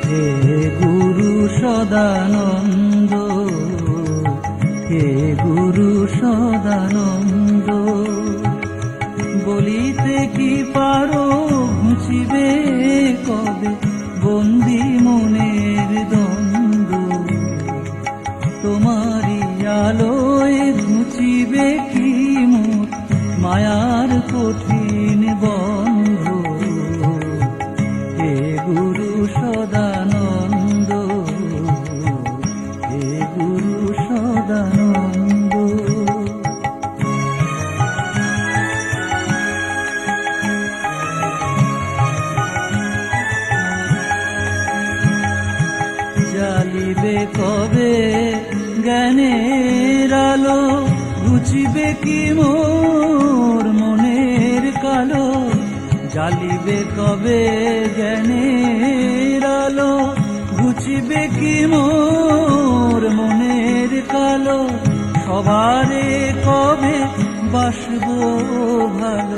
হে গুরু সদানন্দ, হে গুরু সদানন্দ, বলিতে কি পারো ঘুচিবে কবে বন্দি মনের দ্বন্দ্ব, তোমারি আলোয় ঘুচিবে কি মোর মায়ার কঠিন বন্ধ। হে গুরু সদানন্দ, হে গুরু সদানন্দ। জ্বালিবে কবে জ্ঞানের আলো, ঘুচিবে কি মোর মনের কালো, জ্বালিবে কবে জ্ঞানের আলো, ঘুচিবে কি মোর মনের কালো, সবারে কবে বাসবো ভালো।